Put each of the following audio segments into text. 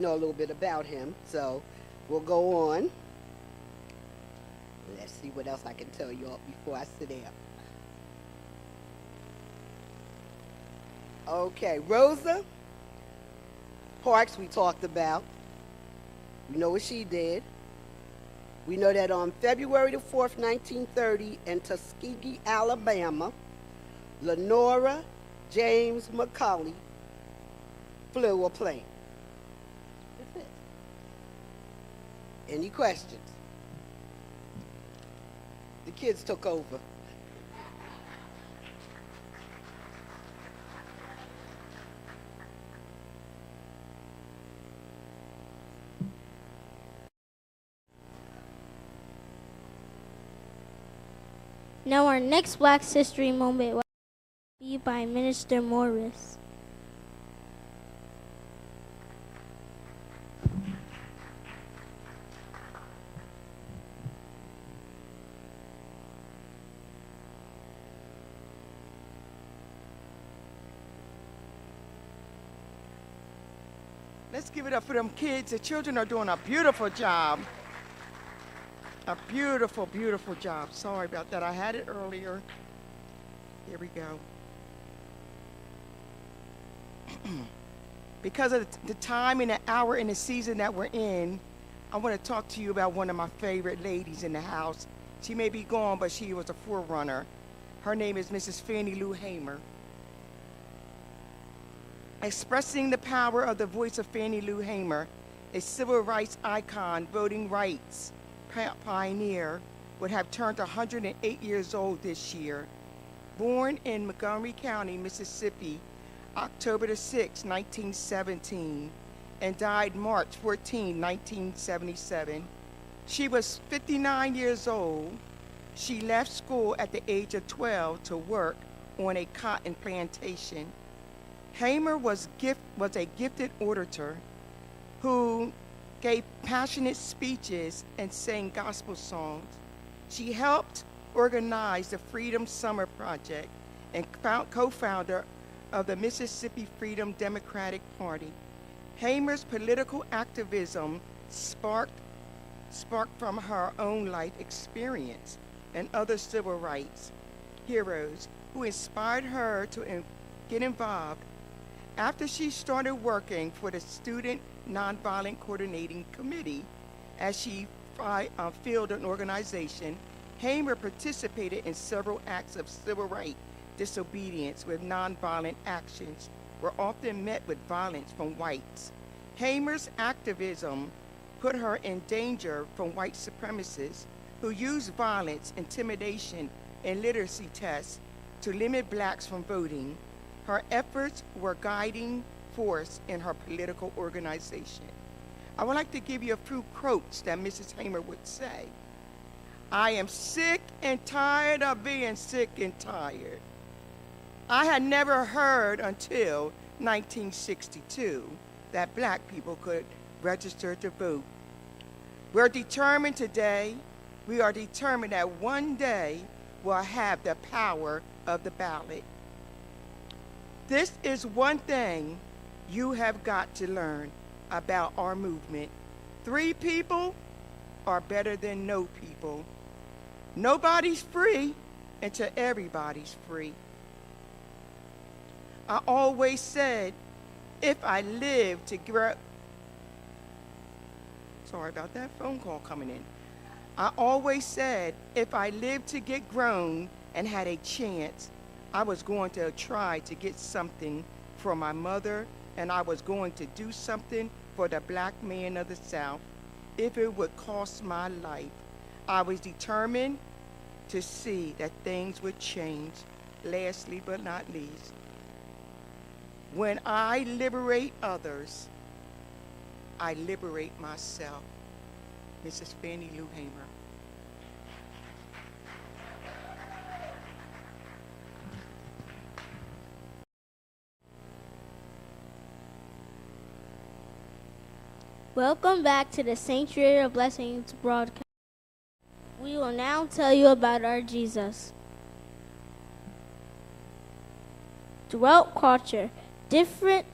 know a little bit about him. So we'll go on. Let's see what else I can tell you all before I sit down. Okay, Rosa Parks we talked about. We know what she did. We know that on February the 4th, 1930, in Tuskegee, Alabama, Lenora James McCauley flew a plane. That's it. Any questions? The kids took over. Now our next Black History moment will be by Minister Morris. Let's give it up for them kids. The children are doing a beautiful job. A beautiful, beautiful job. Sorry about that. I had it earlier. Here we go. Because of the time and the hour and the season that we're in, I want to talk to you about one of my favorite ladies in the house. She may be gone, but she was a forerunner. Her name is Mrs. Fannie Lou Hamer. Expressing the power of the voice of Fannie Lou Hamer, a civil rights icon, voting rights pioneer, would have turned 108 years old this year. Born in Montgomery County, Mississippi, October the 6th, 1917, and died March 14, 1977. She was 59 years old. She left school at the age of 12 to work on a cotton plantation. Hamer was a gifted orator who gave passionate speeches and sang gospel songs. She helped organize the Freedom Summer Project and co-founder of the Mississippi Freedom Democratic Party. Hamer's political activism sparked from her own life experience and other civil rights heroes who inspired her to get involved. After she started working for the Student Nonviolent Coordinating Committee, as she fielded an organization, Hamer participated in several acts of civil rights disobedience with nonviolent actions were often met with violence from whites. Hamer's activism put her in danger from white supremacists who used violence, intimidation, and literacy tests to limit blacks from voting. Her efforts were guiding force in her political organization. I would like to give you a few quotes that Mrs. Hamer would say. I am sick and tired of being sick and tired. I had never heard until 1962 that black people could register to vote. We're determined today, we are determined that one day we'll have the power of the ballot. This is one thing you have got to learn about our movement. 3 people are better than no people. Nobody's free until everybody's free. I always said, if I live to grow, sorry about that phone call coming in. I always said, if I lived to get grown and had a chance, I was going to try to get something for my mother, and I was going to do something for the black man of the South, if it would cost my life. I was determined to see that things would change. Lastly but not least, when I liberate others, I liberate myself. Mrs. Fannie Lou Hamer. Welcome back to the Sanctuary of Blessings broadcast. We will now tell you about our Jesus. Throughout culture, different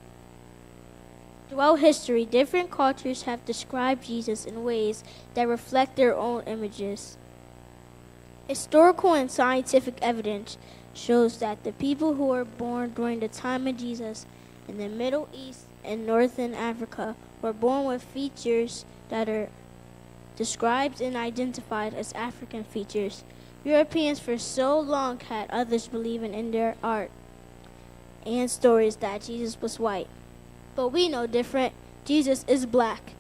Throughout history, different cultures have described Jesus in ways that reflect their own images. Historical and scientific evidence shows that the people who were born during the time of Jesus in the Middle East and Northern Africa were born with features that are described and identified as African features. Europeans for so long had others believing in their art and stories that Jesus was white. But we know different. Jesus is black.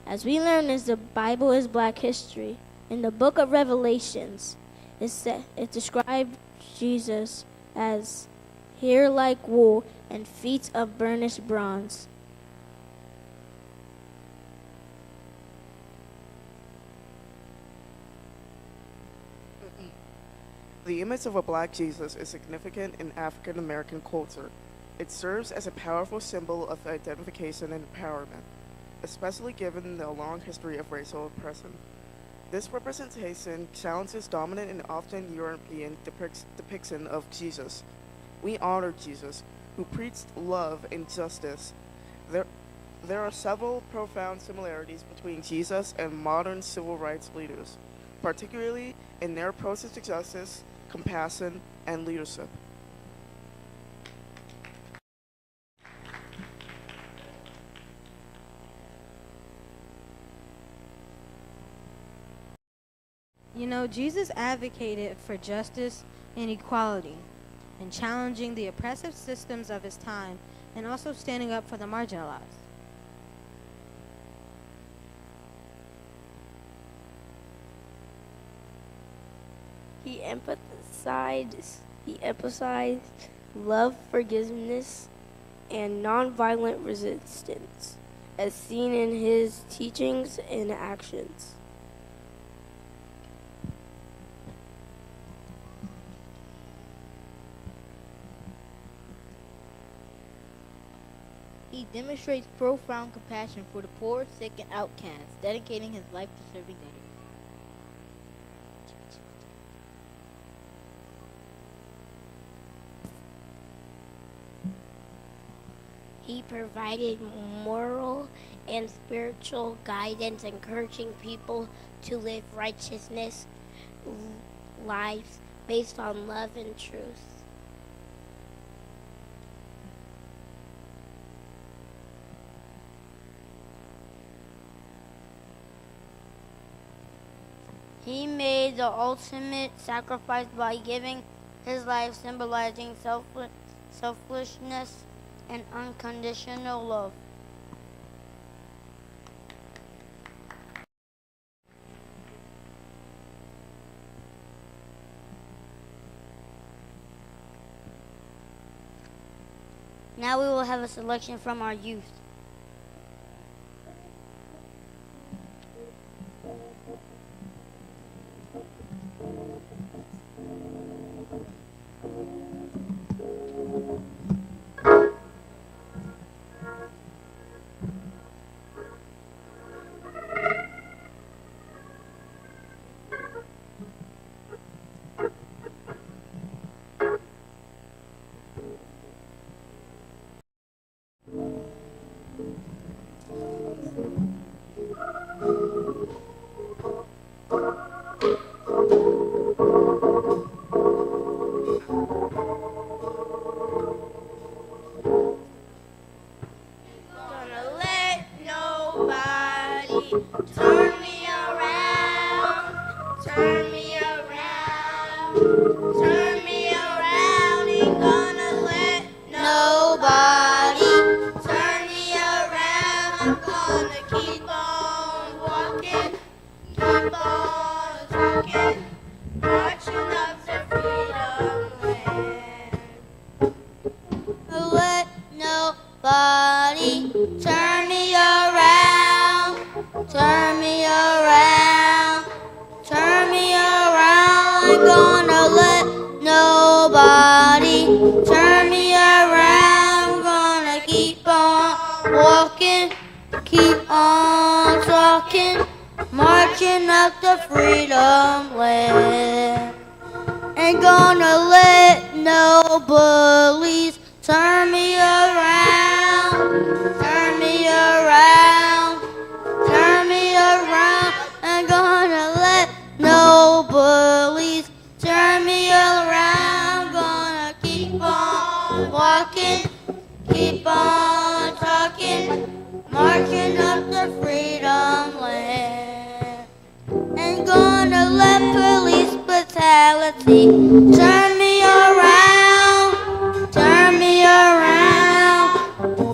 As we learn as the Bible is black history, in the book of Revelations, it describes Jesus as hair like wool and feet of burnished bronze. The image of a black Jesus is significant in African American culture. It serves as a powerful symbol of identification and empowerment, especially given the long history of racial oppression. This representation challenges dominant and often European depiction of Jesus. We honor Jesus, who preached love and justice. There are several profound similarities between Jesus and modern civil rights leaders, particularly in their approaches to justice, compassion, and leadership. You know, Jesus advocated for justice and equality and challenging the oppressive systems of his time and also standing up for the marginalized. He emphasized love, forgiveness, and nonviolent resistance, as seen in his teachings and actions. He demonstrates profound compassion for the poor, sick, and outcasts, dedicating his life to serving others. He provided moral and spiritual guidance, encouraging people to live righteousness lives based on love and truth. He made the ultimate sacrifice by giving his life, symbolizing selflessness and unconditional love. Now we will have a selection from our youth. turn me around, turn me around, turn me around. I'm gonna let no police turn me around. Gonna keep on walking, keep on talking, marching up the freedom land. Ain't gonna let police brutality turn me around, turn me around,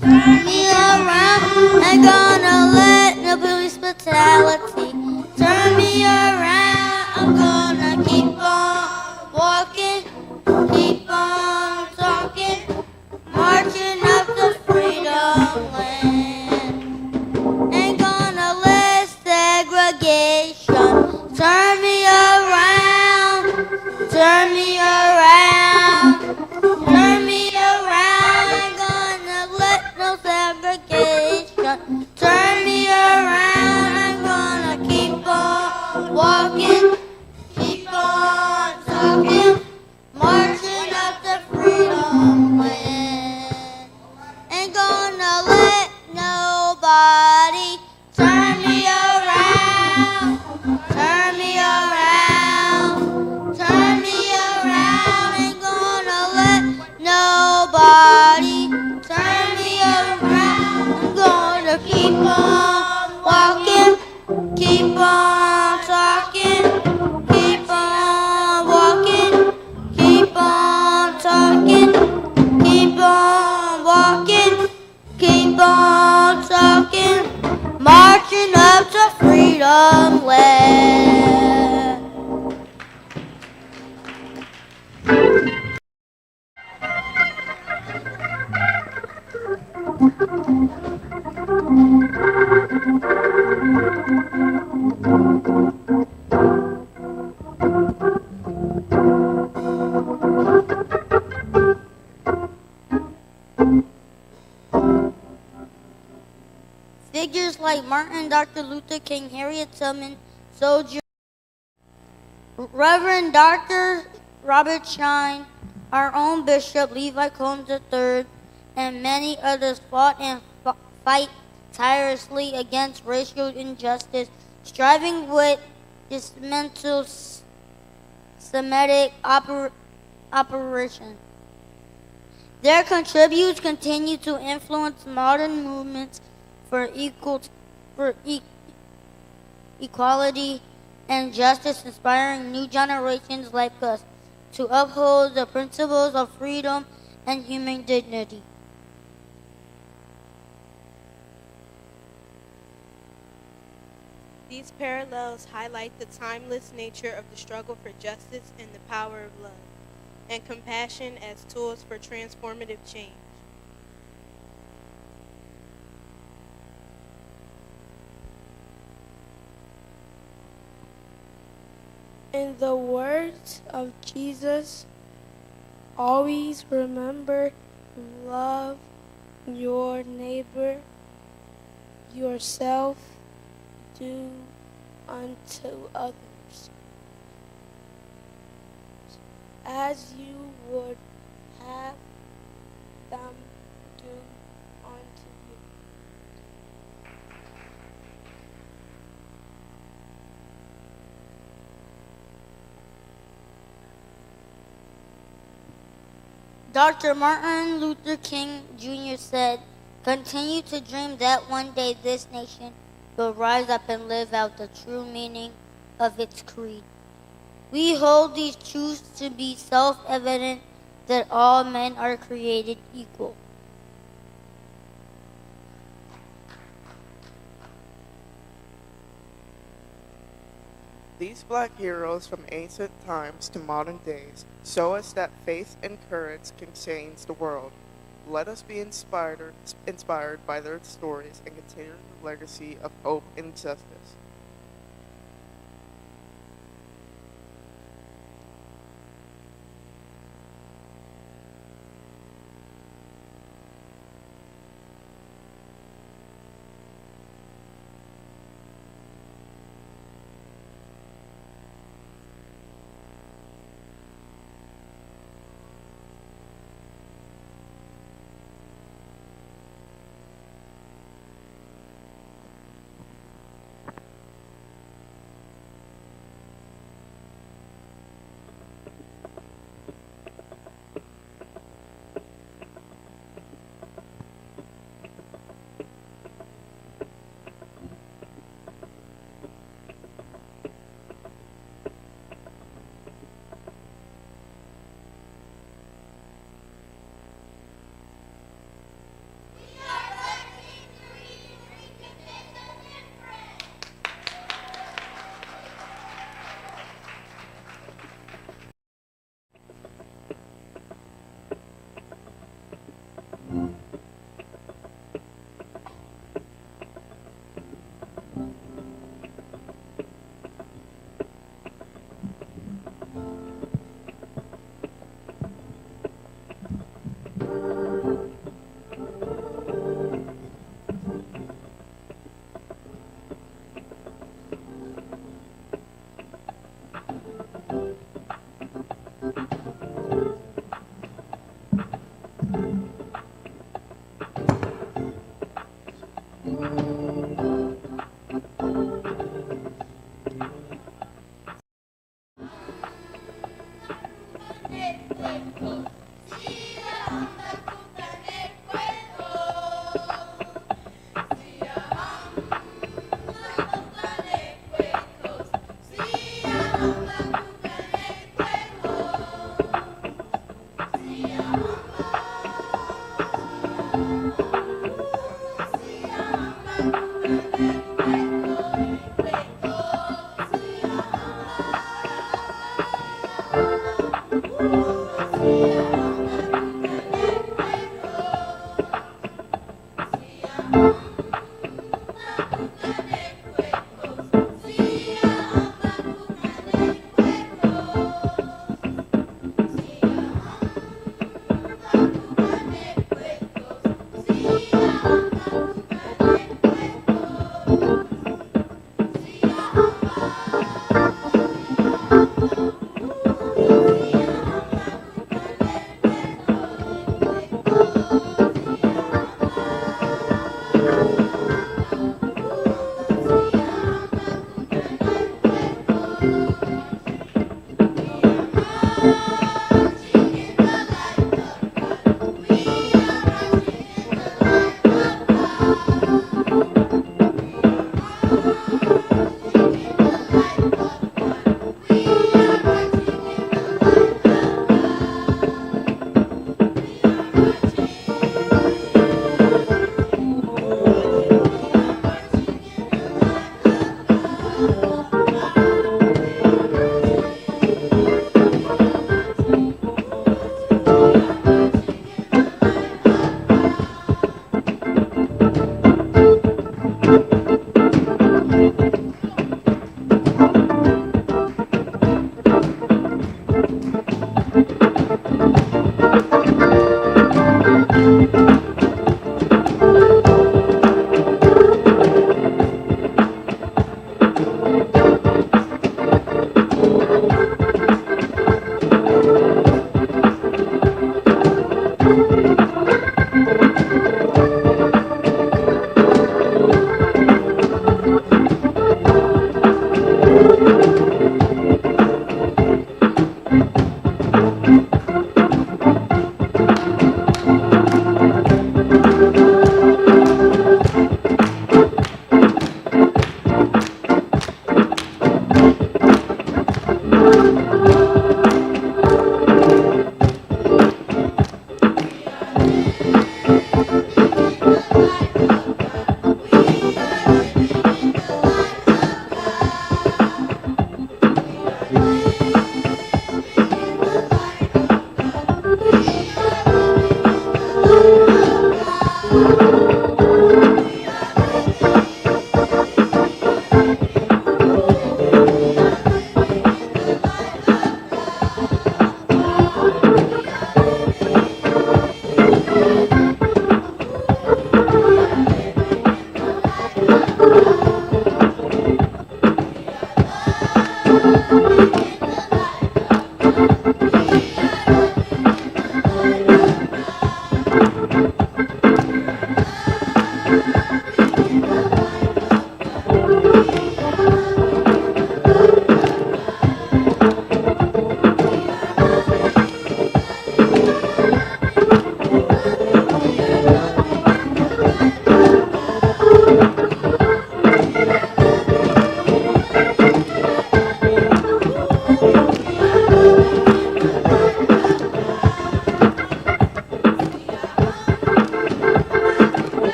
turn me around. Ain't gonna let no police brutality turn me around. I'm gonna keep on walking, keep on talking, marching up the freedom land. Ain't gonna let segregation turn me around, turn me around, turn me around. Ain't gonna let no segregation turn me around. I'm gonna keep on walking, keep on talking, marching up the freedom land. Ain't gonna let nobody turn me around, turn me around, turn me around. Ain't gonna let nobody turn me around. I'm gonna keep on walking, keep on talking, keep on walking, keep on talking, keep on walking, keep on talking, marching up to freedom land. Figures like Martin, Dr. Luther King, Harriet Tubman, Soldier, Reverend Dr. Robert Shine, our own Bishop Levi Combs III, and many others fought and fight tirelessly against racial injustice, striving with dismantle Semitic operation. Their contributes continue to influence modern movements for equality and justice, inspiring new generations like us to uphold the principles of freedom and human dignity. These parallels highlight the timeless nature of the struggle for justice and the power of love, and compassion as tools for transformative change. In the words of Jesus, always remember to love your neighbor, yourself, do unto others as you would have them do unto you. Dr. Martin Luther King Jr. said, "Continue to dream that one day this nation will rise up and live out the true meaning of its creed. We hold these truths to be self-evident that all men are created equal." These black heroes from ancient times to modern days show us that faith and courage can change the world. Let us be inspired by their stories and continue the legacy of hope and justice.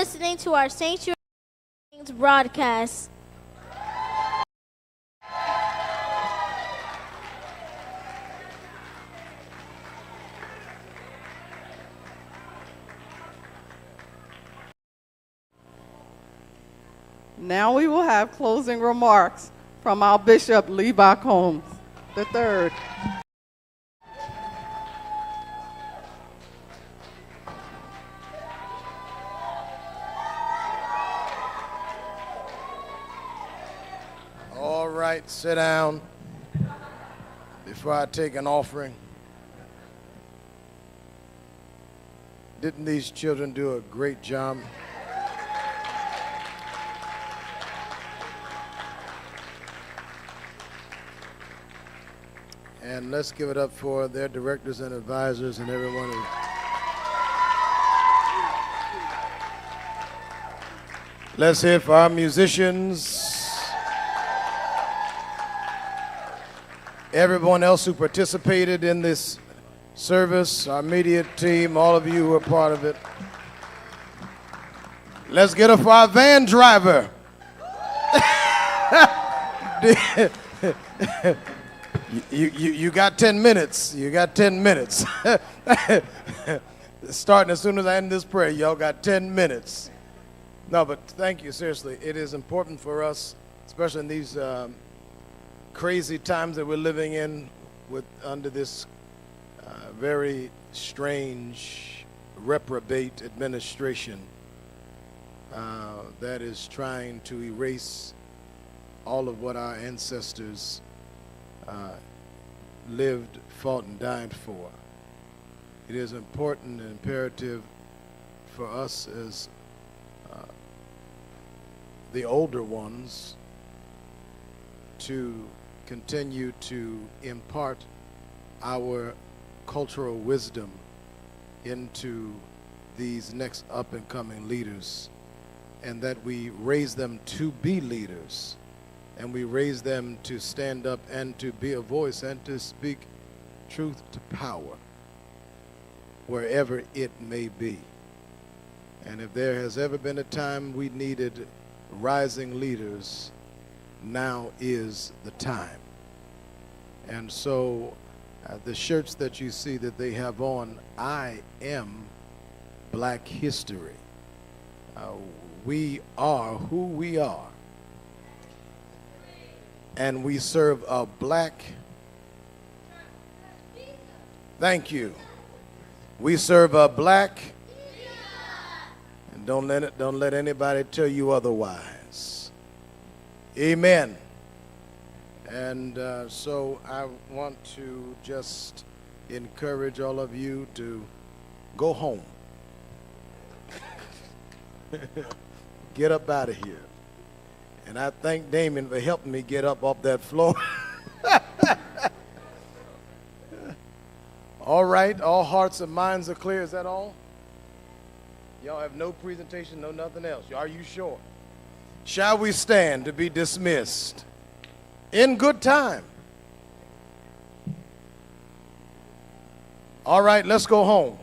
listening to our Sanctuary broadcast. Now we will have closing remarks from our Bishop Levi Combs III. All right, sit down before I take an offering. Didn't these children do a great job? And let's give it up for their directors and advisors and everyone who... Let's hear it for our musicians. Everyone else who participated in this service, our media team, all of you who are part of it. Let's get it for our van driver. You got 10 minutes. You got 10 minutes. Starting as soon as I end this prayer, y'all got 10 minutes. No, but thank you, seriously. It is important for us, especially in these crazy times that we're living in under this very strange, reprobate administration that is trying to erase all of what our ancestors lived, fought, and died for. It is important and imperative for us as the older ones to continue to impart our cultural wisdom into these next up-and-coming leaders, and that we raise them to be leaders, and we raise them to stand up and to be a voice and to speak truth to power wherever it may be. And if there has ever been a time we needed rising leaders, now is the time. And so the shirts that you see that they have on, I am Black History. We are who we are. And we serve a black, thank you. We serve a black, and don't let anybody tell you otherwise. Amen. And so I want to just encourage all of you to go home. Get up out of here. And I thank Damien for helping me get up off that floor. All right, all hearts and minds are clear. Is that all? Y'all have no presentation, no nothing else. Are you sure? Shall we stand to be dismissed? In good time. All right, let's go home.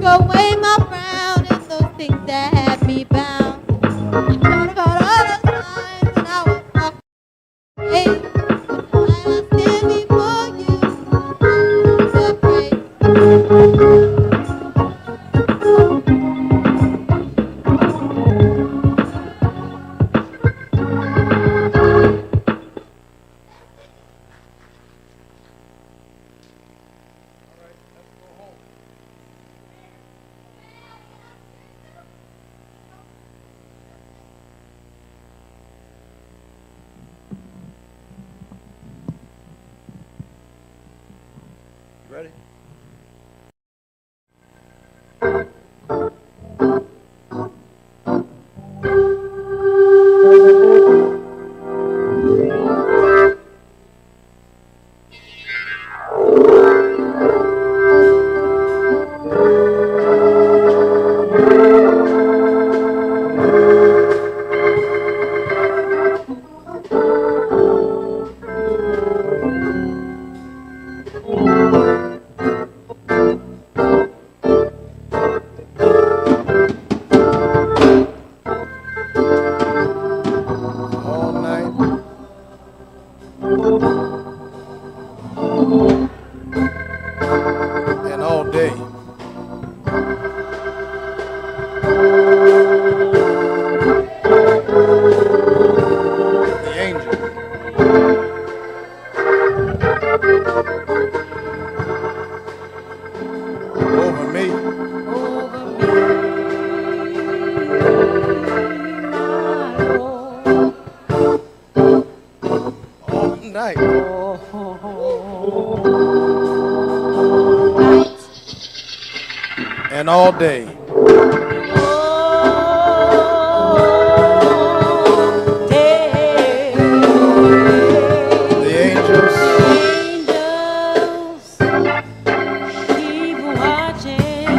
Take away my frown and those things that have me bound. Thought about all those times when I was walking away. But I stand before you, so afraid. Ready? All night and all day. The angel over me. All night and all day. The angels Keep watching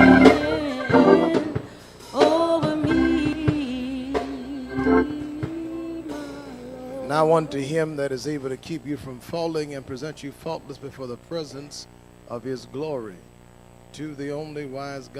over me. now unto him that is able to keep you from falling and present you faultless before the presence of his glory, to the only wise God.